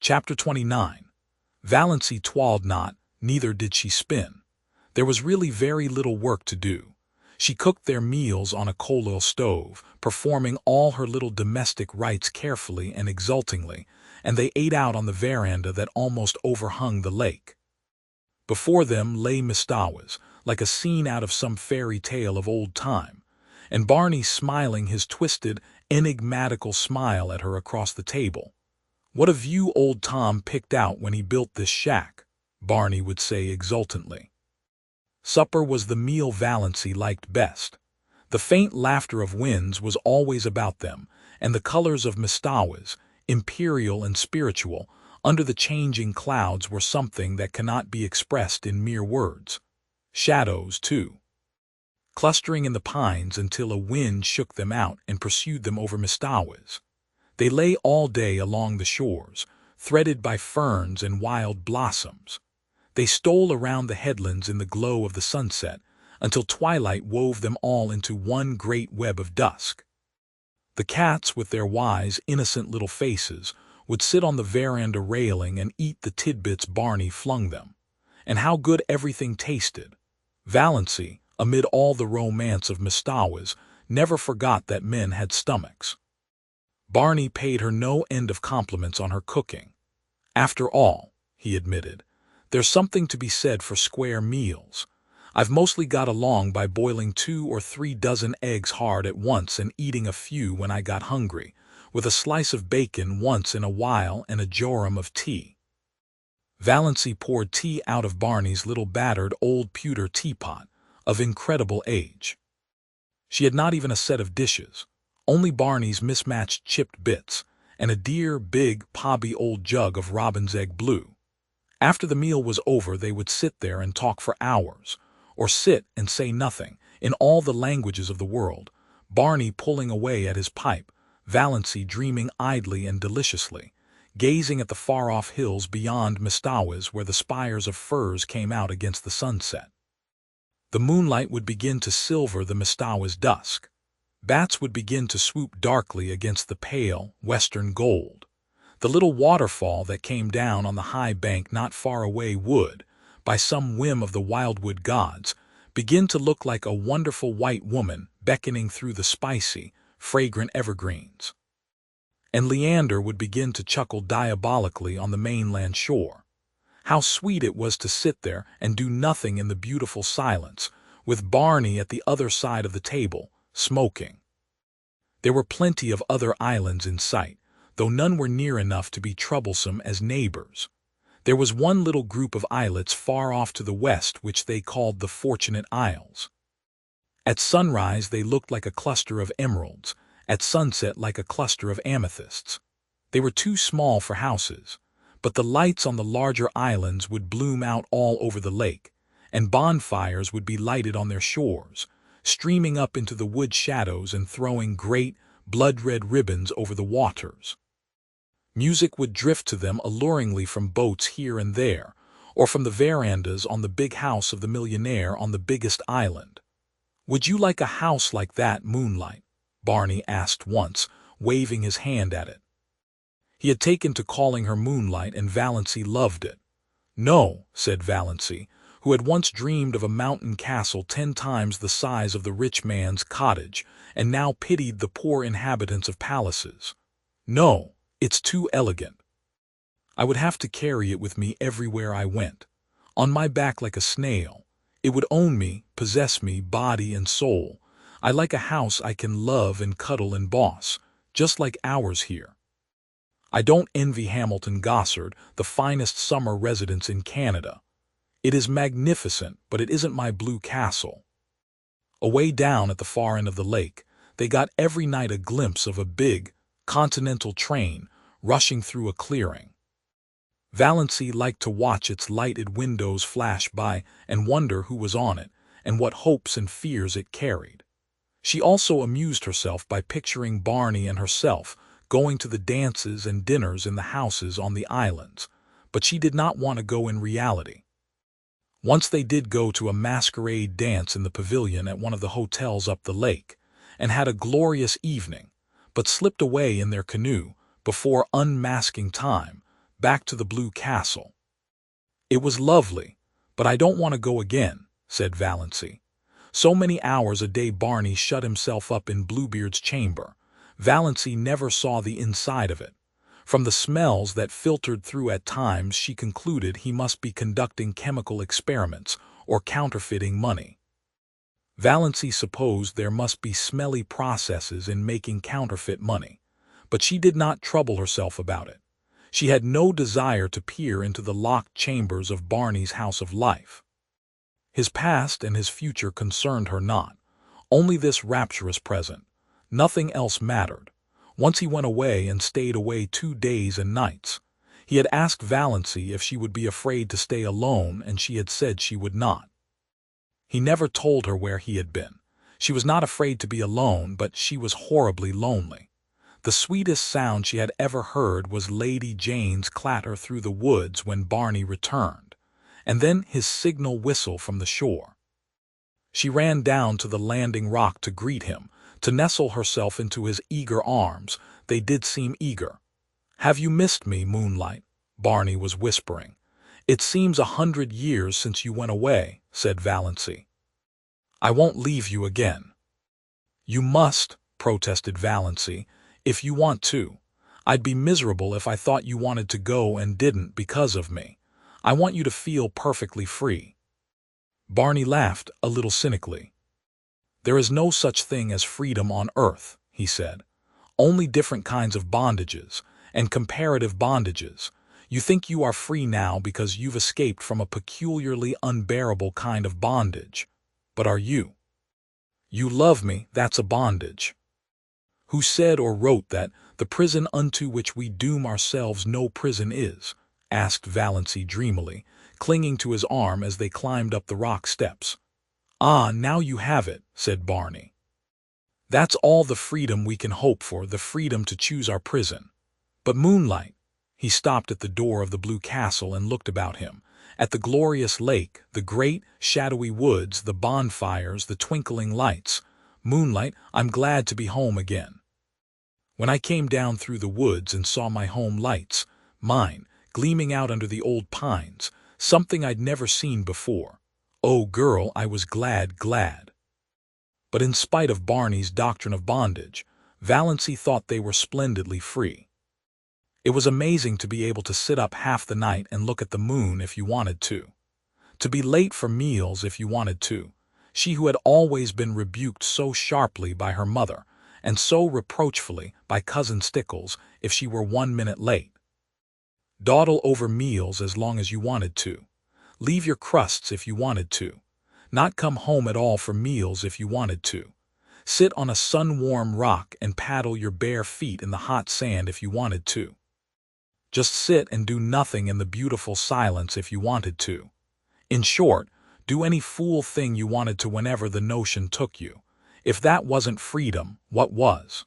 Chapter 29. Valancy toiled not, neither did she spin. There was really very little work to do. She cooked their meals on a coal-oil stove, performing all her little domestic rites carefully and exultingly, and they ate out on the veranda that almost overhung the lake. Before them lay Mistawis, like a scene out of some fairy tale of old time, and Barney smiling his twisted, enigmatical smile at her across the table. "What a view old Tom picked out when he built this shack," Barney would say exultantly. Supper was the meal Valancy liked best. The faint laughter of winds was always about them, and the colors of Mistawis, imperial and spiritual, under the changing clouds were something that cannot be expressed in mere words. Shadows, too, clustering in the pines until a wind shook them out and pursued them over Mistawis. They lay all day along the shores, threaded by ferns and wild blossoms. They stole around the headlands in the glow of the sunset, until twilight wove them all into one great web of dusk. The cats, with their wise, innocent little faces, would sit on the veranda railing and eat the tidbits Barney flung them. And how good everything tasted! Valancy, amid all the romance of Mistawis, never forgot that men had stomachs. Barney paid her no end of compliments on her cooking. "After all," he admitted, "there's something to be said for square meals. I've mostly got along by boiling 2 or 3 dozen eggs hard at once and eating a few when I got hungry, with a slice of bacon once in a while and a jorum of tea." Valancy poured tea out of Barney's little battered old pewter teapot, of incredible age. She had not even a set of dishes, only Barney's mismatched chipped bits, and a dear, big, pobby old jug of robin's egg blue. After the meal was over they would sit there and talk for hours, or sit and say nothing, in all the languages of the world, Barney pulling away at his pipe, Valancy dreaming idly and deliciously, gazing at the far-off hills beyond Mistawis where the spires of firs came out against the sunset. The moonlight would begin to silver the Mistawis dusk. Bats would begin to swoop darkly against the pale, western gold. The little waterfall that came down on the high bank not far away would, by some whim of the wildwood gods, begin to look like a wonderful white woman beckoning through the spicy, fragrant evergreens. And Leander would begin to chuckle diabolically on the mainland shore. How sweet it was to sit there and do nothing in the beautiful silence, with Barney at the other side of the table, smoking. There were plenty of other islands in sight, though none were near enough to be troublesome as neighbors. There was one little group of islets far off to the west which they called the Fortunate Isles. At sunrise they looked like a cluster of emeralds, at sunset like a cluster of amethysts. They were too small for houses, but the lights on the larger islands would bloom out all over the lake, and bonfires would be lighted on their shores, streaming up into the wood shadows and throwing great, blood-red ribbons over the waters. Music would drift to them alluringly from boats here and there, or from the verandas on the big house of the millionaire on the biggest island. "Would you like a house like that, Moonlight?" Barney asked once, waving his hand at it. He had taken to calling her Moonlight, and Valancy loved it. "No," said Valancy, who had once dreamed of a mountain castle 10 times the size of the rich man's cottage, and now pitied the poor inhabitants of palaces. "No, it's too elegant. I would have to carry it with me everywhere I went, on my back like a snail. It would own me, possess me, body and soul. I like a house I can love and cuddle and boss, just like ours here. I don't envy Hamilton Gossard, the finest summer residence in Canada. It is magnificent, but it isn't my blue castle." Away down at the far end of the lake, they got every night a glimpse of a big, continental train rushing through a clearing. Valancy liked to watch its lighted windows flash by and wonder who was on it and what hopes and fears it carried. She also amused herself by picturing Barney and herself going to the dances and dinners in the houses on the islands, but she did not want to go in reality. Once they did go to a masquerade dance in the pavilion at one of the hotels up the lake, and had a glorious evening, but slipped away in their canoe before unmasking time, back to the Blue Castle. It was lovely, but I don't want to go again, said Valancy. So many hours a day Barney shut himself up in Bluebeard's chamber. Valancy never saw the inside of it. From the smells that filtered through at times, she concluded he must be conducting chemical experiments or counterfeiting money. Valancy supposed there must be smelly processes in making counterfeit money, but she did not trouble herself about it. She had no desire to peer into the locked chambers of Barney's house of life. His past and his future concerned her not, only this rapturous present. Nothing else mattered. Once he went away and stayed away 2 days and nights. He had asked Valancy if she would be afraid to stay alone, and she had said she would not. He never told her where he had been. She was not afraid to be alone, but she was horribly lonely. The sweetest sound she had ever heard was Lady Jane's clatter through the woods when Barney returned, and then his signal whistle from the shore. She ran down to the landing rock to greet him, to nestle herself into his eager arms. They did seem eager. "Have you missed me, Moonlight?" Barney was whispering. "It seems 100 years since you went away," said Valancy. "I won't leave you again." "You must," protested Valancy, "if you want to. I'd be miserable if I thought you wanted to go and didn't because of me. I want you to feel perfectly free." Barney laughed a little cynically. "There is no such thing as freedom on earth," he said. "Only different kinds of bondages, and comparative bondages. You think you are free now because you've escaped from a peculiarly unbearable kind of bondage. But are you? You love me, that's a bondage. Who said or wrote that the prison unto which we doom ourselves no prison is?" asked Valancy dreamily, clinging to his arm as they climbed up the rock steps. "Ah, now you have it," said Barney. "That's all the freedom we can hope for, the freedom to choose our prison. But Moonlight—" He stopped at the door of the Blue Castle and looked about him, at the glorious lake, the great, shadowy woods, the bonfires, the twinkling lights. "Moonlight, I'm glad to be home again. When I came down through the woods and saw my home lights, mine, gleaming out under the old pines, something I'd never seen before. Oh, girl, I was glad, glad." But in spite of Barney's doctrine of bondage, Valancy thought they were splendidly free. It was amazing to be able to sit up half the night and look at the moon if you wanted to be late for meals if you wanted to. She who had always been rebuked so sharply by her mother, and so reproachfully by Cousin Stickles if she were 1 minute late. Dawdle over meals as long as you wanted to. Leave your crusts if you wanted to. Not come home at all for meals if you wanted to. Sit on a sun-warm rock and paddle your bare feet in the hot sand if you wanted to. Just sit and do nothing in the beautiful silence if you wanted to. In short, do any fool thing you wanted to whenever the notion took you. If that wasn't freedom, what was?